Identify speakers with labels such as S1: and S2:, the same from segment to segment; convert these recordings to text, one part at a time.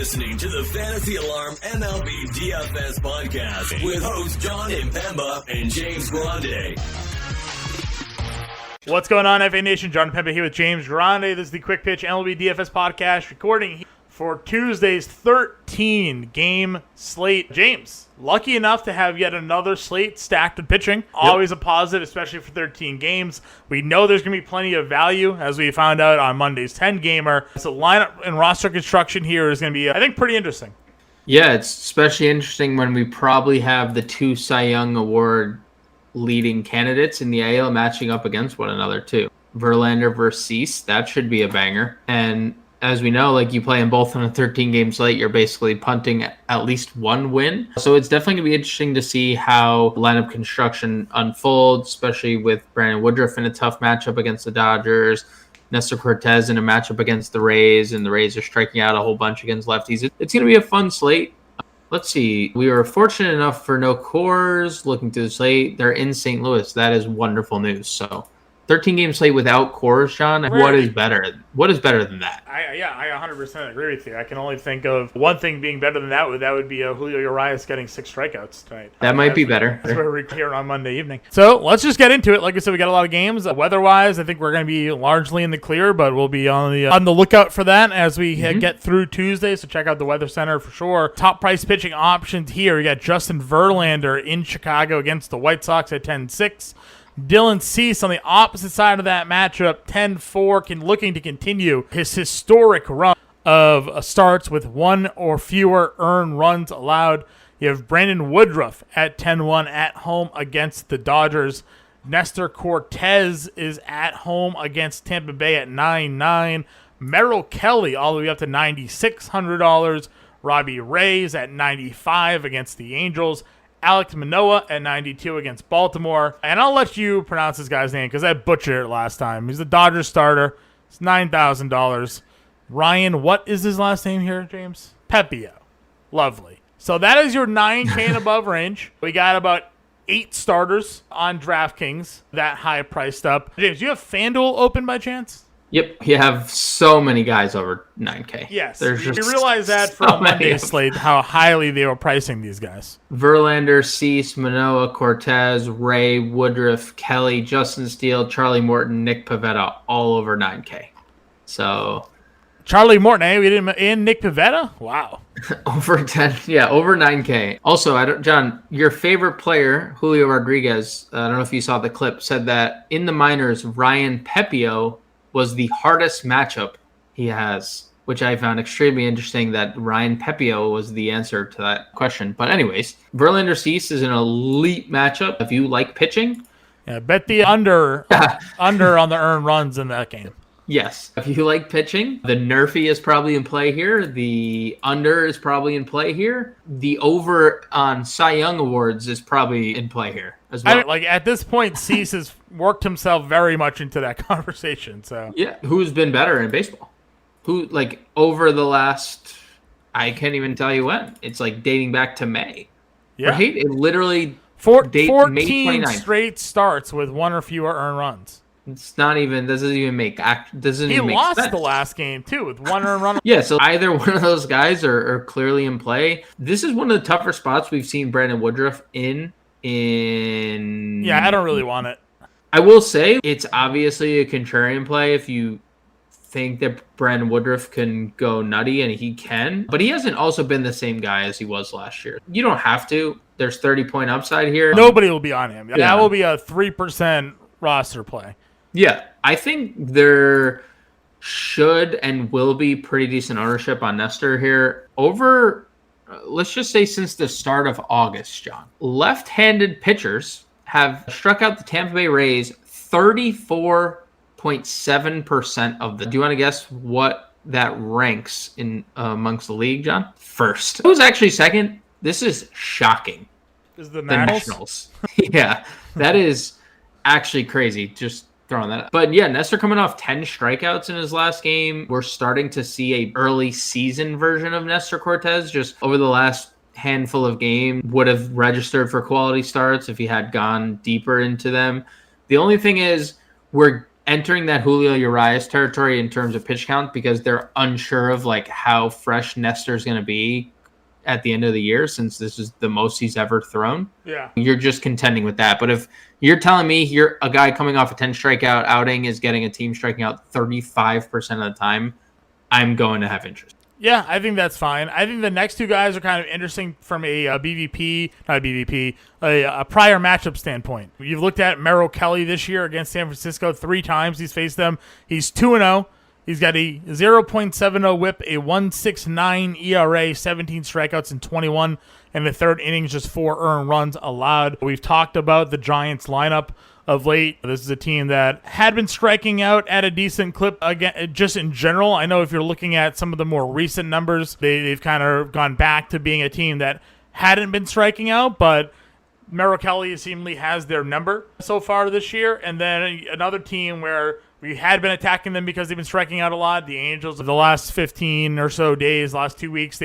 S1: listening to the Fantasy Alarm MLB DFS podcast with hosts John Impemba and James Grande.
S2: What's going on, FA Nation? John Impemba here with James Grande. This is the Quick Pitch MLB DFS podcast recording for Tuesday's 13-game slate. James, lucky enough to have yet another slate stacked with pitching. Always a positive, especially for 13 games. We know there's going to be plenty of value, as we found out on Monday's 10-gamer. So lineup and roster construction here is going to be, I think, pretty interesting.
S3: Yeah, it's especially interesting when we probably have the two Cy Young Award leading candidates in the AL matching up against one another, too. Verlander versus Cease, that should be a banger. And as we know, like, you play them both on a 13-game slate, you're basically punting at least one win. So it's definitely going to be interesting to see how lineup construction unfolds, especially with Brandon Woodruff in a tough matchup against the Dodgers, Nestor Cortez in a matchup against the Rays, and the Rays are striking out a whole bunch against lefties. It's going to be a fun slate. Let's see. We were fortunate enough for no cores looking through the slate. They're in St. Louis. That is wonderful news. So 13-game slate without cores, Sean.
S2: Right.
S3: What is better? What is better than that?
S2: I 100% agree with you. I can only think of one thing being better than that. That would be Julio Urias getting 6 strikeouts tonight.
S3: That might be better.
S2: That's what we're here on Monday evening. So let's just get into it. Like I said, we got a lot of games. Weather-wise, I think we're going to be largely in the clear, but we'll be on the lookout for that as we get through Tuesday. So check out the Weather Center for sure. Top price pitching options here. We got Justin Verlander in Chicago against the White Sox at 10-6. Dylan Cease on the opposite side of that matchup, 10-4, looking to continue his historic run of starts with one or fewer earned runs allowed. You have Brandon Woodruff at 10-1 at home against the Dodgers. Nestor Cortez is at home against Tampa Bay at 9-9. Merrill Kelly all the way up to $9,600. Robbie Reyes at 95 against the Angels. Alex Manoah at 92 against Baltimore. And I'll let you pronounce this guy's name because I butchered it last time. He's the Dodgers starter. It's $9,000. Ryan, what is his last name here, James? Pepio. Lovely. So that is your 9K and above range. We got about 8 starters on DraftKings, that high priced up. James, do you have FanDuel open by chance?
S3: Yep, you have so many guys over 9K.
S2: Yes,
S3: There's
S2: you
S3: just
S2: realize that
S3: so
S2: from
S3: many
S2: Monday's slate, how highly they were pricing these guys.
S3: Verlander, Cease, Manoah, Cortez, Ray, Woodruff, Kelly, Justin Steele, Charlie Morton, Nick Pivetta, all over 9K. So
S2: Charlie Morton, we didn't, and Nick Pivetta? Wow.
S3: over 10, over 9K. Also, John, your favorite player, Julio Rodriguez, I don't know if you saw the clip, said that in the minors, Ryan Pepio was the hardest matchup he has, which I found extremely interesting that Ryan Pepio was the answer to that question. But anyways, Verlander Cease is an elite matchup. If you like pitching,
S2: bet the under on the earned runs in that game.
S3: Yes. If you like pitching, the Nerfy is probably in play here. The under is probably in play here. The over on Cy Young Awards is probably in play here as well.
S2: At this point, Cease has worked himself very much into that conversation. So
S3: yeah, who's been better in baseball? Who, over the last, I can't even tell you when. It's dating back to May.
S2: Yeah.
S3: Right? It literally
S2: 14
S3: May 29th.
S2: straight starts with one or fewer earned runs.
S3: It's not even, doesn't even make
S2: He lost
S3: sense.
S2: the last game, too, with one earned run.
S3: Yeah, so either one of those guys are clearly in play. This is one of the tougher spots we've seen Brandon Woodruff in.
S2: Yeah, I don't really want it.
S3: I will say it's obviously a contrarian play if you think that Brandon Woodruff can go nutty, and he can. But he hasn't also been the same guy as he was last year. You don't have to. There's 30-point upside here.
S2: Nobody will be on him.
S3: Yeah.
S2: That will be a 3% roster play.
S3: Yeah, I think there should and will be pretty decent ownership on Nestor here. Over, let's just say since the start of August, John, left-handed pitchers have struck out the Tampa Bay Rays 34.7% of the. Do you want to guess what that ranks in amongst the league, John? First. It was actually second. This is shocking.
S2: Is the
S3: Nationals? Yeah, that is actually crazy. Just throwing that up. But yeah, Nestor coming off 10 strikeouts in his last game. We're starting to see a early season version of Nestor Cortez just over the last handful of games. Would have registered for quality starts if he had gone deeper into them. The only thing is we're entering that Julio Urias territory in terms of pitch count because they're unsure of like how fresh Nestor's going to be at the end of the year since this is the most he's ever thrown.
S2: Yeah.
S3: You're just contending with that. But if you're telling me you're a guy coming off a 10 strikeout outing is getting a team striking out 35% of the time, I'm going to have interest.
S2: Yeah, I think that's fine. I think the next two guys are kind of interesting from a prior matchup standpoint. You've looked at Merrill Kelly this year against San Francisco 3 times. He's faced them. He's 2-0. He's got a 0.70 whip, a 1.69 ERA, 17 strikeouts in 21, and the third innings, just 4 earned runs allowed. We've talked about the Giants lineup of late. This is a team that had been striking out at a decent clip again, just in general. I know if you're looking at some of the more recent numbers, they've kind of gone back to being a team that hadn't been striking out, but Merrill Kelly seemingly has their number so far this year. And then another team where we had been attacking them because they've been striking out a lot. The Angels, of the last 15 or so days, last 2 weeks,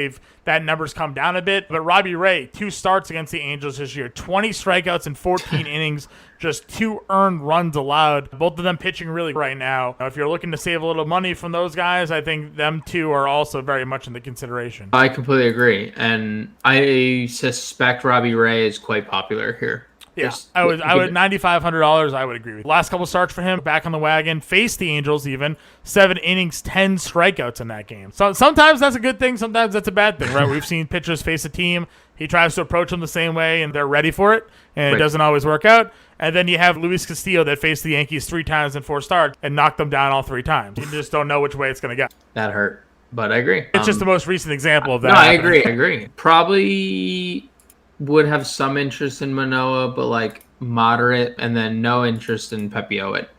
S2: that number's come down a bit. But Robbie Ray, 2 starts against the Angels this year, 20 strikeouts in 14 innings, just 2 earned runs allowed. Both of them pitching really right now. Now, if you're looking to save a little money from those guys, I think them two are also very much in the consideration.
S3: I completely agree. And I suspect Robbie Ray is quite popular here.
S2: Yeah, I would $9,500. I would agree with. Last couple starts for him, back on the wagon, faced the Angels even 7 innings, 10 strikeouts in that game. So sometimes that's a good thing, sometimes that's a bad thing, right? We've seen pitchers face a team, he tries to approach them the same way, and they're ready for it, and It doesn't always work out. And then you have Luis Castillo that faced the Yankees 3 times in 4 starts and knocked them down all 3 times. You just don't know which way it's going to go.
S3: That hurt, but I agree.
S2: It's just the most recent example of that.
S3: No, I agree. Probably would have some interest in Manoah, but like moderate, and then no interest in Pepio at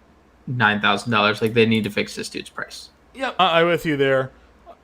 S3: $9,000. Like they need to fix this dude's price.
S2: Yep, I'm with you there.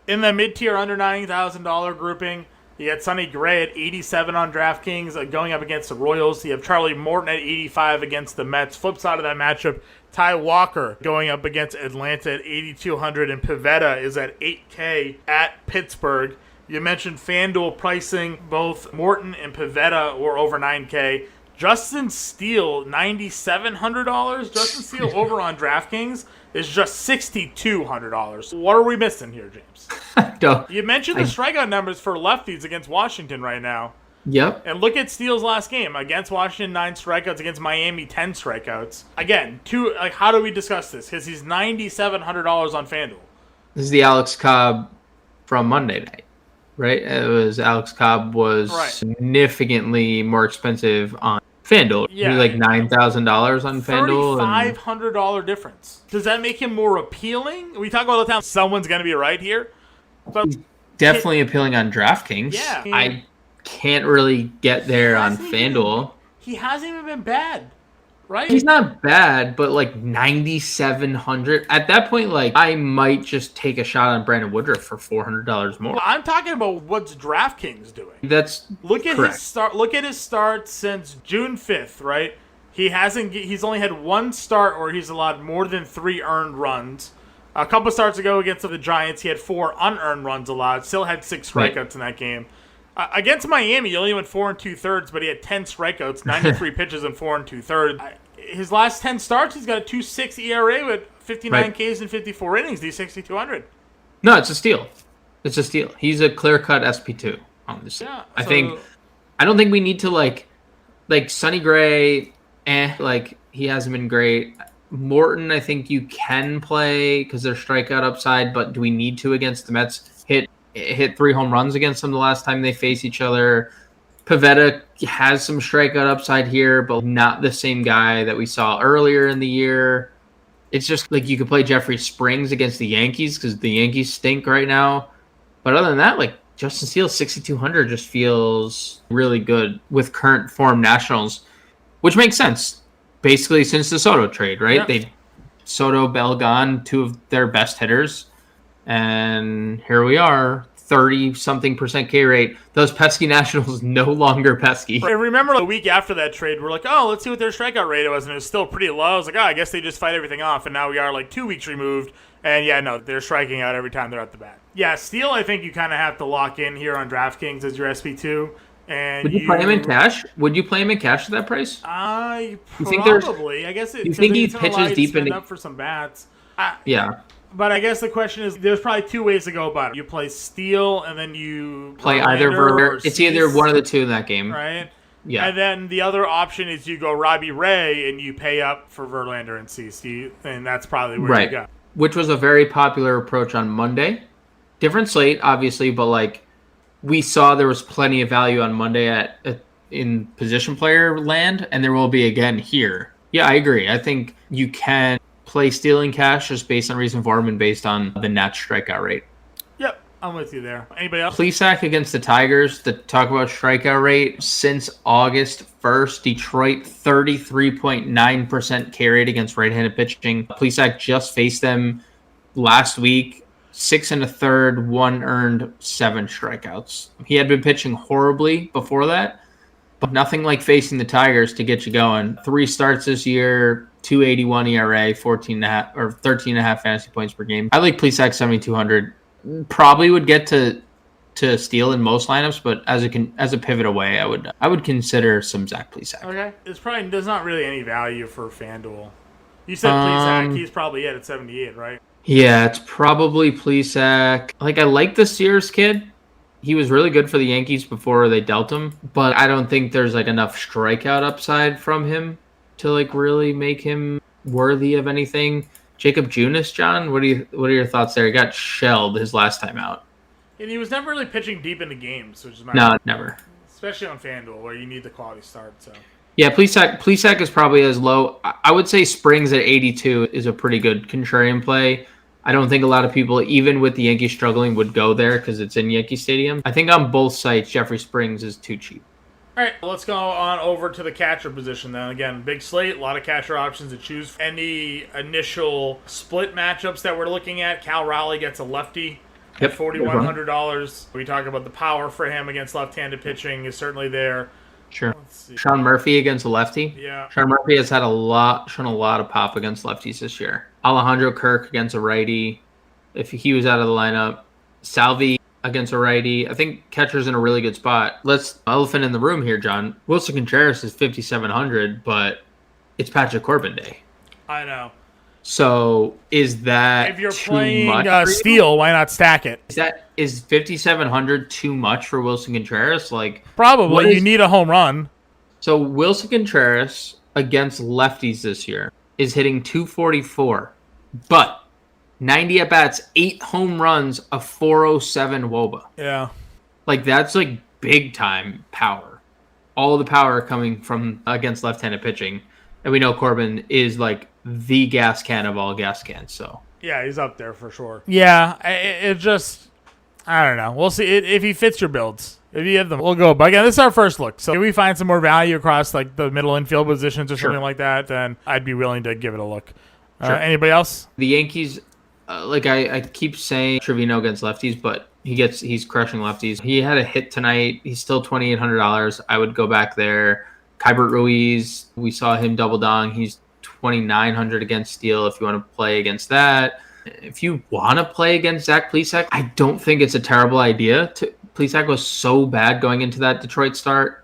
S2: In the mid-tier under $90,000 grouping, you got Sonny Gray at 87 on DraftKings going up against the Royals. You have Charlie Morton at 85 against the Mets. Flip side of that matchup, Ty Walker going up against Atlanta at 8,200, and Pivetta is at 8K at Pittsburgh. You mentioned FanDuel pricing. Both Morton and Pivetta were over 9K. Justin Steele, $9,700. Justin Steele over on DraftKings is just $6,200. What are we missing here, James? You mentioned the strikeout numbers for lefties against Washington right now.
S3: Yep.
S2: And look at Steele's last game. Against Washington, 9 strikeouts. Against Miami, 10 strikeouts. Again, how do we discuss this? Because he's $9,700 on FanDuel.
S3: This is the Alex Cobb from Monday night, right? It was Alex Cobb was significantly more expensive on FanDuel.
S2: Yeah.
S3: Like $9,000 on FanDuel.
S2: $3,500 difference. Does that make him more appealing? We talk all the time, someone's going to be right here. But
S3: he's definitely appealing on DraftKings.
S2: Yeah.
S3: I can't really get there on FanDuel.
S2: He hasn't even been bad, right?
S3: He's not bad, but like 9,700 at that point, like I might just take a shot on Brandon Woodruff for $400 more.
S2: Well, I'm talking about what's DraftKings doing.
S3: Look at
S2: his start. Look at his start since June 5th, right? He's only had 1 start where he's allowed more than 3 earned runs. A couple starts ago against the Giants, he had 4 unearned runs allowed. Still had 6 strikeouts in that game. Against Miami, he only went 4 2/3, but he had 10 strikeouts, 93 pitches, and 4 2/3. His last 10 starts, he's got a 2.6 ERA with 59 Ks in 54 innings. He's 6,200.
S3: No, it's a steal. It's a steal. He's a clear-cut SP2 on this. Yeah, I don't think we need to like Sonny Gray. Like he hasn't been great. Morton, I think you can play because they're strikeout upside, but do we need to against the Mets? Hit 3 home runs against them the last time they face each other. Pivetta has some strikeout upside here, but not the same guy that we saw earlier in the year. It's just like you could play Jeffrey Springs against the Yankees because the Yankees stink right now. But other than that, like Justin Steele, 6,200 just feels really good with current form Nationals, which makes sense. Basically, since the Soto trade, right? Yeah. Soto, Bell gone, 2 of their best hitters. And here we are, 30-something% K rate. Those pesky Nationals no longer pesky.
S2: I remember a week after that trade, we're like, oh, let's see what their strikeout rate was. And it was still pretty low. I was like, I guess they just fight everything off. And now we are like 2 weeks removed. And they're striking out every time they're at the bat. Yeah, Steele, I think you kind of have to lock in here on DraftKings as your SP2. And
S3: would you play him in cash? Would you play him in cash at that price?
S2: I
S3: You think there's-
S2: probably. I guess
S3: you think he pitches deep
S2: into
S3: into-
S2: up for some bats.
S3: Yeah.
S2: But I guess the question is, there's probably two ways to go about it. You play Steele, and then you
S3: Play either It's either one of the two in that game.
S2: right?
S3: Yeah.
S2: And then the other option is you go Robbie Ray, and you pay up for Verlander and Cease, and that's probably where you go.
S3: Which was a very popular approach on Monday. Different slate, obviously, but like we saw there was plenty of value on Monday in position player land, and there will be again here. Yeah, I agree. I think you can play Stealing Cash just based on recent form and based on the net strikeout rate.
S2: Yep, I'm with you there. Anybody else?
S3: Plesac against the Tigers. To talk about strikeout rate since August 1st, Detroit 33.9% K rate against right-handed pitching. Plesac just faced them last week. 6 1/3, 1 earned, 7 strikeouts. He had been pitching horribly before that, but nothing like facing the Tigers to get you going. 3 starts this year, 2.81 ERA, 13.5 fantasy points per game. I like Plesac 7,200. Probably would get to Steal in most lineups, but as a pivot away, I would consider some Zach Plesac.
S2: Okay, there's not really any value for FanDuel. You said Plesac, he's probably at 78, right?
S3: Yeah, it's probably Plesac. Like, I like the Sears kid. He was really good for the Yankees before they dealt him, but I don't think there's like enough strikeout upside from him to like really make him worthy of anything. Jacob Junis, John, what are your thoughts there? He got shelled his last time out.
S2: And he was never really pitching deep into games, which is
S3: Never.
S2: Especially on FanDuel, where you need the quality start. So
S3: yeah, Plesac is probably as low. I would say Springs at 82 is a pretty good contrarian play. I don't think a lot of people, even with the Yankees struggling, would go there because it's in Yankee Stadium. I think on both sites, Jeffrey Springs is too cheap.
S2: all right, let's go on over to the catcher position then. Again, big slate, a lot of catcher options to choose from. Any initial split matchups that we're looking at? Cal Raleigh gets a lefty at $4,100. We talk about the power for him against left-handed pitching is certainly there.
S3: Sure. Sean Murphy against a lefty.
S2: Yeah.
S3: Sean Murphy has shown a lot of pop against lefties this year. Alejandro Kirk against a righty, if he was out of the lineup. Salvi against a righty. I think catcher's in a really good spot. Elephant in the room here, John. Wilson Contreras is 5,700, but it's Patrick Corbin day.
S2: I know.
S3: So is that
S2: if you're
S3: too
S2: playing
S3: much
S2: Steele, why not stack it?
S3: Is 5,700 too much for Wilson Contreras? Like
S2: probably you need a home run.
S3: So Wilson Contreras against lefties this year is hitting 244, but 90 at bats, 8 home runs, a 407 WOBA.
S2: Yeah,
S3: like that's like big time power. All the power coming from against left-handed pitching, and we know Corbin is like the gas can of all gas cans. So
S2: yeah, he's up there for sure. Yeah, it just I don't know. We'll see if he fits your builds. If you have them, we'll go. But again, this is our first look. So if we find some more value across like the middle infield positions or something like that, then I'd be willing to give it a look. Sure. Anybody else?
S3: The Yankees, like I keep saying Trevino against lefties, but he's crushing lefties. He had a hit tonight. He's still $2,800. I would go back there. Kybert Ruiz, we saw him double dong. He's $2,900 against Steele if you want to play against that. If you want to play against Zach Plesac, I don't think it's a terrible idea. Plesac was so bad going into that Detroit start.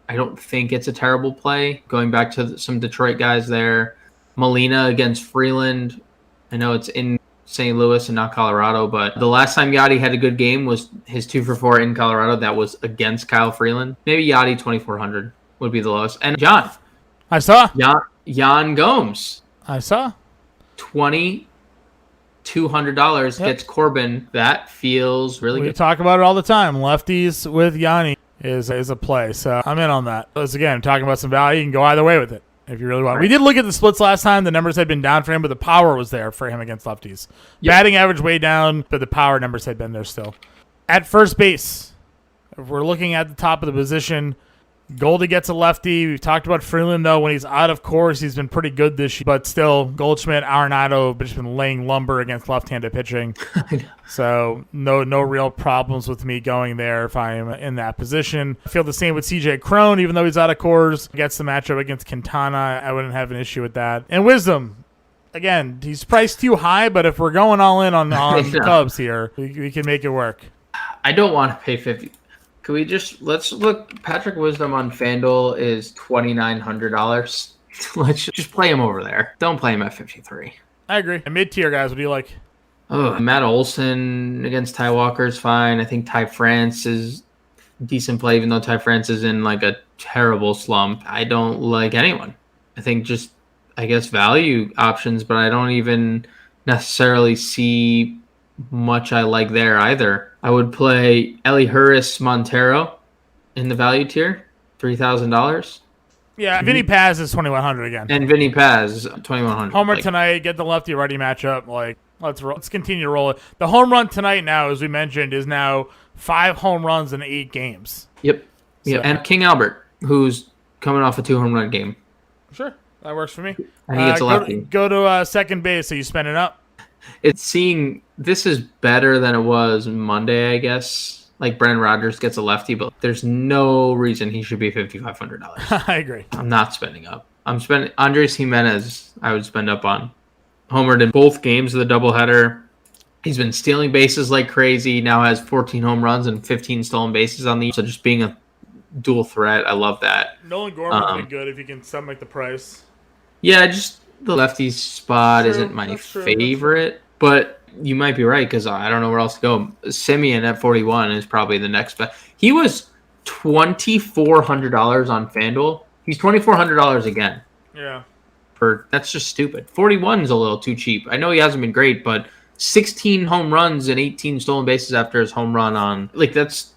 S3: I don't think it's a terrible play. Going back to some Detroit guys there. Molina against Freeland. I know it's in St. Louis and not Colorado, but the last time Yachty had a good game was his 2 for 4 in Colorado. That was against Kyle Freeland. Maybe Yachty 2,400 would be the lowest. And John.
S2: I saw.
S3: Yan Gomes.
S2: I saw.
S3: $2,200 gets Corbin. That feels really good.
S2: We talk about it all the time. Lefties with Yanni is a play. So I'm in on that. As again, talking about some value, you can go either way with it if you really want. Right. We did look at the splits last time. The numbers had been down for him, but the power was there for him against lefties. Yep. Batting average way down, but the power numbers had been there still. At first base, if we're looking at the top of the position, Goldie gets a lefty. We've talked about Freeland, though. When he's out of course, he's been pretty good this year. But still, Goldschmidt, Arenado have just been laying lumber against left-handed pitching. So no real problems with me going there if I'm in that position. I feel the same with CJ Cron, even though he's out of course. Gets the matchup against Quintana. I wouldn't have an issue with that. And Wisdom. Again, he's priced too high, but if we're going all in on the Cubs here, we can make it work.
S3: I don't want to pay 50. Can we let's look? Patrick Wisdom on FanDuel is $2,900. Let's just play him over there. Don't play him at 53.
S2: I agree. And mid-tier guys, what do you like?
S3: Oh, Matt Olson against Ty Walker is fine. I think Ty France is decent play, even though Ty France is in like a terrible slump. I don't like anyone. I think just, I guess, value options, but I don't even necessarily see much I like there either. I would play Elihuris Montero in the value tier, $3,000.
S2: Yeah, Vinny Paz is 2,100 again.
S3: And Vinny Paz, 2,100.
S2: Homer tonight, get the lefty-righty matchup. Like, let's continue to roll it. The home run tonight now, as we mentioned, is now 5 home runs in 8 games.
S3: Yep.
S2: So,
S3: and King Albert, who's coming off a 2 home run game.
S2: Sure, that works for me.
S3: And he gets a lefty.
S2: Go to second base, so you spend it up.
S3: This is better than it was Monday, I guess. Like Brendan Rodgers gets a lefty, but there's no reason he should be $5,500.
S2: I agree.
S3: I'm not spending up. I'm spending Andres Jimenez. I would spend up on. Homered in both games of the doubleheader. He's been stealing bases like crazy. Now has 14 home runs and 15 stolen bases on the. So just being a dual threat, I love that.
S2: Nolan Gorman would be good if you can stomach the price.
S3: Yeah, just the lefty spot isn't my favorite, but you might be right because I don't know where else to go. Simeon at 41 is probably the next best. He was $2,400 on FanDuel. He's $2,400 again.
S2: Yeah.
S3: That's just stupid. 41 is a little too cheap. I know he hasn't been great, but 16 home runs and 18 stolen bases after his home run on that's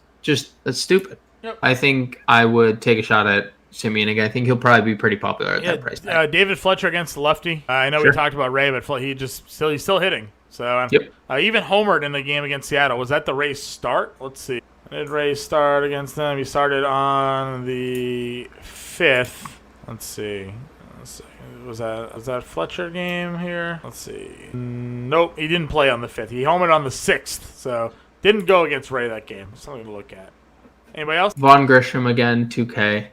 S3: stupid.
S2: Yep.
S3: I think I would take a shot at Simeon again. I think he'll probably be pretty popular at that price tag.
S2: David Fletcher against the lefty. I know we talked about Ray, but he's still hitting. So even homered in the game against Seattle. Was that the Rays start? Let's see. When did Ray start against them? He started on the 5th. Let's see. Was that Fletcher game here? Let's see. Nope, he didn't play on the 5th. He homered on the 6th, so didn't go against Ray that game. Something to look at. Anybody else?
S3: Vaughn Grisham again, 2K.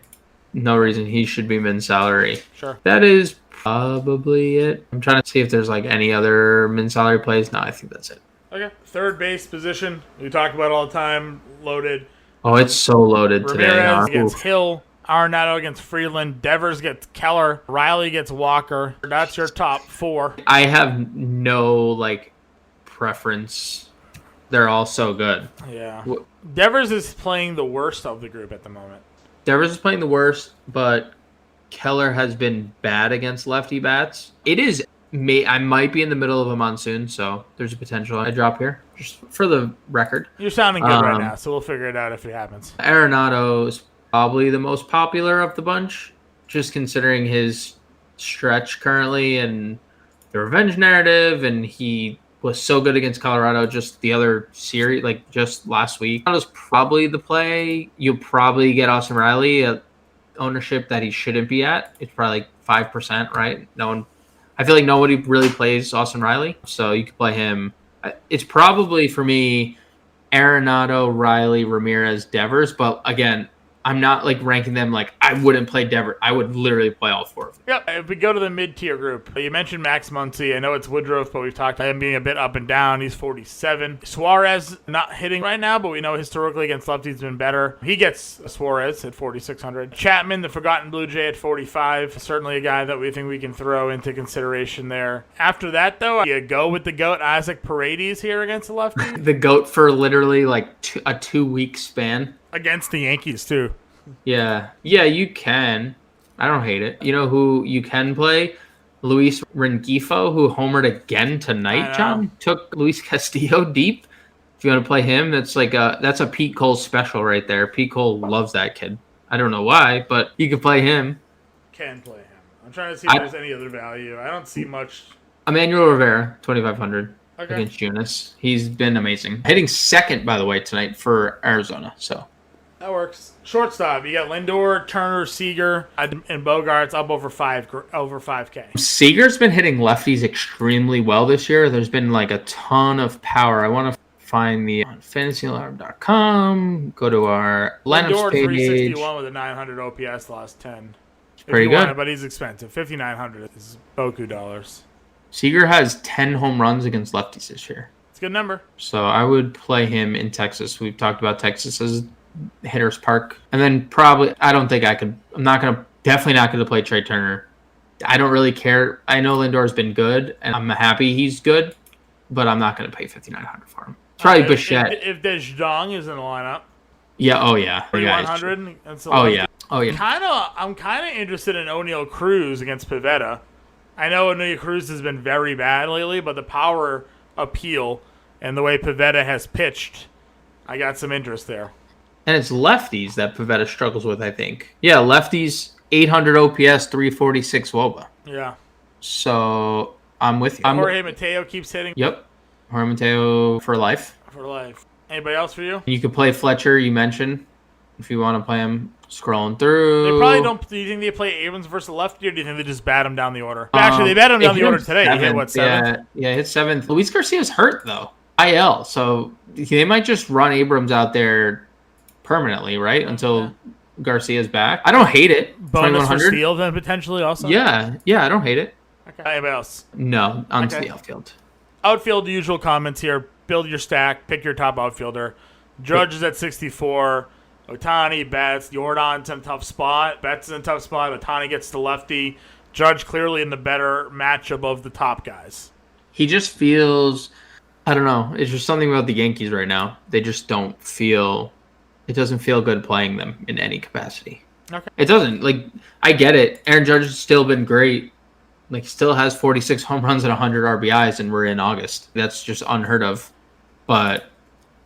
S3: No reason he should be min salary.
S2: Sure.
S3: That is probably it. I'm trying to see if there's like any other min salary plays. No, I think that's it.
S2: Okay. Third base position. We talk about all the time. Loaded.
S3: Oh, it's so loaded today.
S2: Ramirez against Hill. Arenado against Freeland. Devers gets Keller. Riley gets Walker. That's your top 4.
S3: I have no preference. They're all so good.
S2: Yeah. Devers is playing the worst of the group at the moment.
S3: Devers is playing the worst, but Keller has been bad against lefty bats. I might be in the middle of a monsoon, so there's a potential I drop here. Just for the record.
S2: You're sounding good right now, so we'll figure it out if it happens.
S3: Arenado is probably the most popular of the bunch, just considering his stretch currently and the revenge narrative, and he was so good against Colorado just the other series, just last week. That was probably the play. You'll probably get Austin Riley at ownership that he shouldn't be at. It's probably 5%, right? I feel like nobody really plays Austin Riley, so you could play him. It's probably, for me, Arenado, Riley, Ramirez, Devers, but again, I'm not ranking them I wouldn't play Devers. I would literally play all 4 of them.
S2: Yep. If we go to the mid-tier group, you mentioned Max Muncy. I know it's Woodruff, but we've talked about him being a bit up and down. He's 47. Suarez not hitting right now, but we know historically against lefties has been better. He gets Suarez at 4,600. Chapman, the forgotten Blue Jay, at 45. Certainly a guy that we think we can throw into consideration there. After that, though, you go with the GOAT, Isaac Paredes here against the lefty.
S3: The GOAT for literally a 2-week span.
S2: Against the Yankees, too.
S3: Yeah, you can. I don't hate it. You know who you can play? Luis Rengifo, who homered again tonight, John. Took Luis Castillo deep. If you want to play him, that's a Pete Cole special right there. Pete Cole loves that kid. I don't know why, but you can play him.
S2: Can play him. I'm trying to see if there's any other value. I don't see much.
S3: Emmanuel Rivera, 2,500
S2: against
S3: Junis. He's been amazing. Hitting second, by the way, tonight for Arizona. So
S2: that works. Shortstop, you got Lindor, Turner, Seager, and Bogarts up over 5K.
S3: Seager's been hitting lefties extremely well this year. There's been a ton of power. I want to find the on fantasyalarm.com. Go to our lineups
S2: Lindor,
S3: page.
S2: 361 with a 900 OPS the last 10.
S3: Pretty good.
S2: But he's expensive. 5,900 is Boku dollars.
S3: Seager has 10 home runs against lefties this year.
S2: It's a good number.
S3: So I would play him in Texas. We've talked about Texas as hitters park. And then definitely not going to play Trey Turner. I don't really care. I know Lindor's been good, and I'm happy he's good, but I'm not going to pay $5,900 for him. It's probably Bichette.
S2: If Dejong is in the lineup.
S3: Yeah, oh yeah.
S2: 3,100.
S3: Oh yeah.
S2: I'm kind of interested in O'Neal Cruz against Pivetta. I know O'Neal Cruz has been very bad lately, but the power appeal and the way Pivetta has pitched, I got some interest there.
S3: And it's lefties that Pivetta struggles with, I think. Yeah, lefties, 800 OPS, 346 WOBA.
S2: Yeah.
S3: So I'm with you.
S2: Jorge Mateo keeps hitting.
S3: Yep. Jorge Mateo for life.
S2: For life. Anybody else for you?
S3: You could play Fletcher, you mentioned, if you want to play him. Scrolling through.
S2: They probably don't. Do you think they play Abrams versus lefty, or do you think they just bat him down the order? Actually, they bat him down the order today. He hit, what, 7th?
S3: Yeah, hit 7th. Luis Garcia's hurt, though. IL. So they might just run Abrams out there permanently, right? Until Garcia's back. I don't hate it.
S2: Bonus for steal, then, potentially, also?
S3: Yeah, I don't hate it.
S2: Okay. Anybody else?
S3: No, onto the outfield.
S2: Outfield, the usual comments here. Build your stack. Pick your top outfielder. Judge is at 64. Ohtani, Betts, Jordan's in a tough spot. Betts is in a tough spot. Ohtani gets the lefty. Judge clearly in the better matchup of the top guys.
S3: He just feels, I don't know. It's just something about the Yankees right now. They just don't feel, it doesn't feel good playing them in any capacity.
S2: Okay.
S3: It doesn't. Like, I get it. Aaron Judge has still been great. Like, still has 46 home runs and 100 RBIs, and we're in August. That's just unheard of. But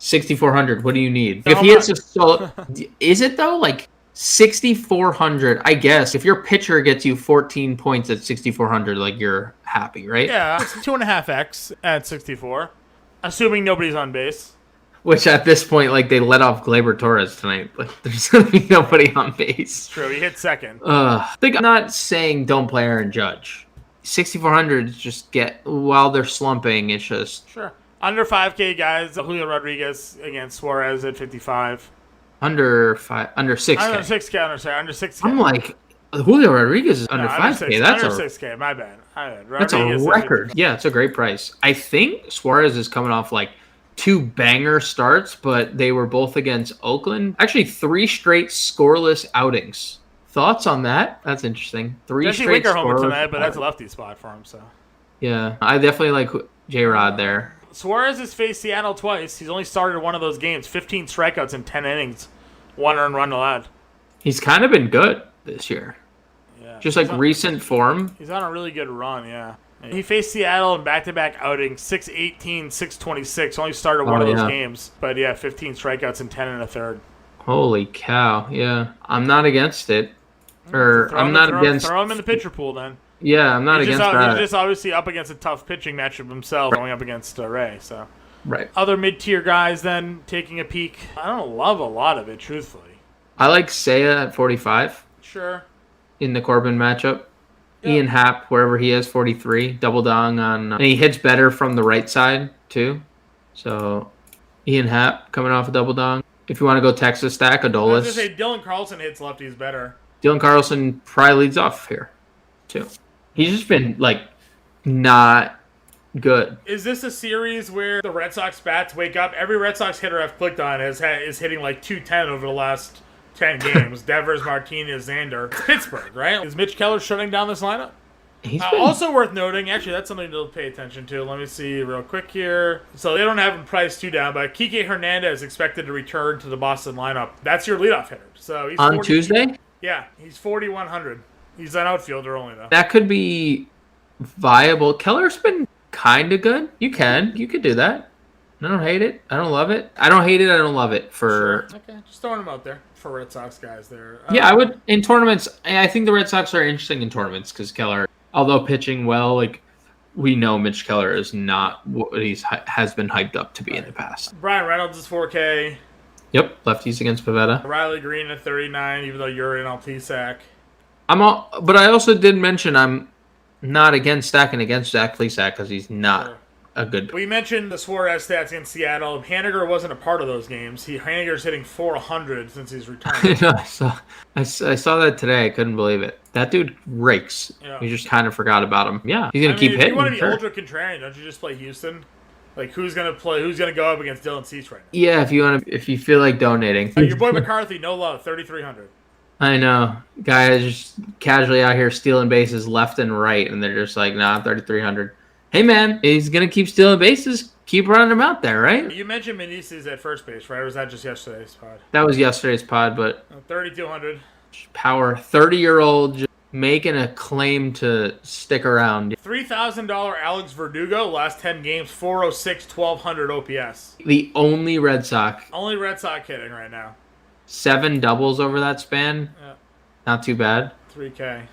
S3: 6,400. What do you need? If he hits a solo, is it though? Like 6,400. I guess if your pitcher gets you 14 points at 6,400, like you're happy, right?
S2: Yeah, it's 2.5x at 64, assuming nobody's on base.
S3: Which at this point, like they let off Gleyber Torres tonight. Like there's gonna be nobody on base.
S2: True, he hit second.
S3: I'm not saying don't play Aaron Judge. 6,400 just get while they're slumping. It's just
S2: sure. Under 5K guys, Julio Rodriguez against Suarez at 55.
S3: Under 6K.
S2: Under 6K.
S3: I'm like, Julio Rodriguez is under 5K. That's
S2: under 6K. My bad.
S3: That's a record. Yeah, it's a great price. I think Suarez is coming off like 2 banger starts, but they were both against Oakland. Actually, 3 straight scoreless outings. Thoughts on that? That's interesting. 3 straight
S2: Winker home tonight, but that's a lefty spot for him. So.
S3: Yeah, I definitely like J-Rod there.
S2: Suarez has faced Seattle twice. He's only started one of those games. 15 strikeouts in 10 innings. 1 earned run allowed. He's
S3: kind of been good this year.
S2: Yeah.
S3: Just like recent form.
S2: He's on a really good run, yeah. He faced Seattle in back-to-back outings, 6-18, 6-26. Only started one of those games. But yeah, 15 strikeouts in 10 1/3.
S3: Holy cow, yeah. I'm not against it. Throw him in
S2: the pitcher pool then.
S3: Yeah, I'm not against that.
S2: He's just obviously up against a tough pitching matchup himself, going up against Ray. So,
S3: right.
S2: Other mid-tier guys then taking a peek. I don't love a lot of it, truthfully.
S3: I like Seiya at 45.
S2: Sure.
S3: In the Corbin matchup. Yep. Ian Happ, wherever he is, 43. Double dong on, and he hits better from the right side too. So, Ian Happ coming off a double dong. If you want to go Texas stack, Adolis.
S2: I was going to say Dylan Carlson hits lefties better.
S3: Dylan Carlson probably leads off here too. He's just been, like, not good.
S2: Is this a series where the Red Sox bats wake up? Every Red Sox hitter I've clicked on is hitting, like, 210 over the last 10 games. Devers, Martinez, Xander. Pittsburgh, right? Is Mitch Keller shutting down this lineup? Also worth noting, actually, that's something to pay attention to. Let me see real quick here. So they don't have him priced too down, but Kike Hernandez is expected to return to the Boston lineup. That's your leadoff hitter. So he's
S3: on Tuesday?
S2: Yeah, he's 4,100. He's an outfielder only, though.
S3: That could be viable. Keller's been kind of good. You could do that. I don't hate it. I don't love it. I don't hate it. I don't love it.
S2: Sure. Okay, just throwing him out there for Red Sox guys there.
S3: Yeah, I would. In tournaments, I think the Red Sox are interesting in tournaments because Keller, although pitching well, like we know Mitch Keller is not what has been hyped up to be in the past.
S2: Brian Reynolds is 4K.
S3: Yep, lefties against Pivetta.
S2: Riley Green at 39, even though you're in Alpisac.
S3: But I also did mention I'm not stacking against Zach Plesac because he's not a good.
S2: We mentioned the Suarez stats in Seattle. Haniger wasn't a part of those games. Haniger's hitting 400 since he's retired.
S3: I saw that today. I couldn't believe it. That dude rakes. Yeah. You just kind of forgot about him. Yeah, he's gonna keep hitting.
S2: If you want to be ultra contrarian, don't you just play Houston? Like, who's gonna play? Who's gonna go up against Dylan Cease right now?
S3: Yeah, if you feel like donating.
S2: Your boy McCarthy, no love, 3,300.
S3: I know. Guys just casually out here stealing bases left and right, and they're just like, nah, 3,300. Hey, man, he's going to keep stealing bases. Keep running them out there, right?
S2: You mentioned Meneses at first base, right? Or was that just yesterday's pod?
S3: That was yesterday's pod, but
S2: 3,200.
S3: power. 30-year-old just making a claim to stick around.
S2: $3,000 Alex Verdugo, last 10 games, 406, 1,200 OPS.
S3: The only Red Sox.
S2: Only Red Sox hitting right now.
S3: 7 doubles over that span.
S2: Yeah.
S3: Not too bad.
S2: 3K.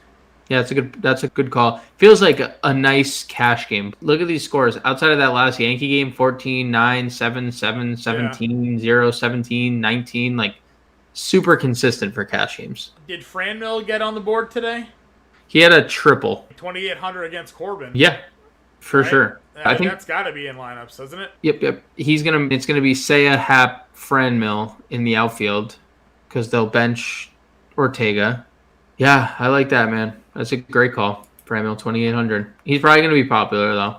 S3: Yeah, that's a good call. Feels like a nice cash game. Look at these scores. Outside of that last Yankee game, 14, 9, 7, 7, 17, 0, 17, 19. Like, super consistent for cash games.
S2: Did Franmil get on the board today?
S3: He had a triple.
S2: 2,800 against Corbin.
S3: Yeah, for sure.
S2: I think that's got to be in lineups, doesn't it?
S3: Yep. It's gonna be Seiya, Happ, Franmil in the outfield because they'll bench Ortega. Yeah, I like that, man. That's a great call. Franmil, 2,800. He's probably gonna be popular though.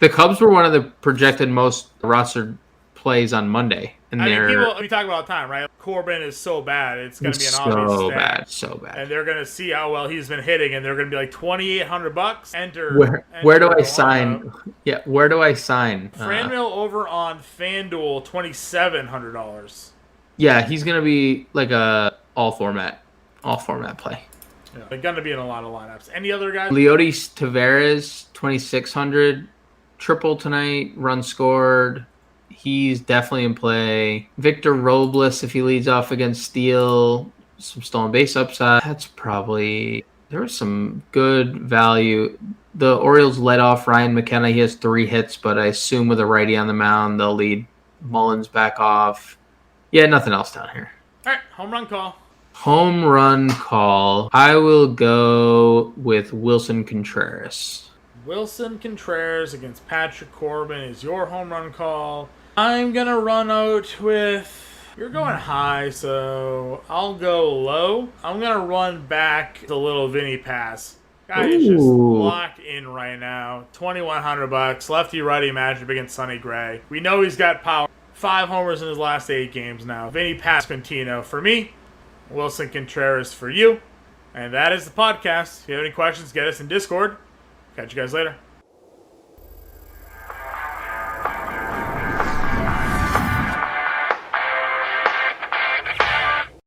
S3: The Cubs were one of the projected most rostered plays on Monday. And
S2: we talk about all the time, right? Corbin is so bad. It's going to be an obvious stat.
S3: So bad.
S2: And they're going to see how well he's been hitting, and they're going to be like $2,800. Enter.
S3: Where do I sign? Yeah, where do I sign?
S2: Franmil over on FanDuel, $2,700.
S3: Yeah, he's going to be like a all format play.
S2: Yeah, they're going to be in a lot of lineups. Any other guys?
S3: Leotis Taveras, 2,600. Triple tonight. Run scored. He's definitely in play. Victor Robles, if he leads off against Steele, some stolen base upside. There was some good value. The Orioles led off Ryan McKenna. He has 3 hits, but I assume with a righty on the mound, they'll lead Mullins back off. Yeah, nothing else down here.
S2: All right, home run call.
S3: Home run call. I will go with Wilson Contreras.
S2: Wilson Contreras against Patrick Corbin is your home run call. I'm going to run out with... You're going high, so I'll go low. I'm going to run back the little Vinny pass. Guy is just locked in right now. $2,100. Lefty-righty matchup against Sonny Gray. We know he's got power. 5 homers in his last 8 games now. Vinny Pasquantino for me. Wilson Contreras for you. And that is the podcast. If you have any questions, get us in Discord. Catch you guys later.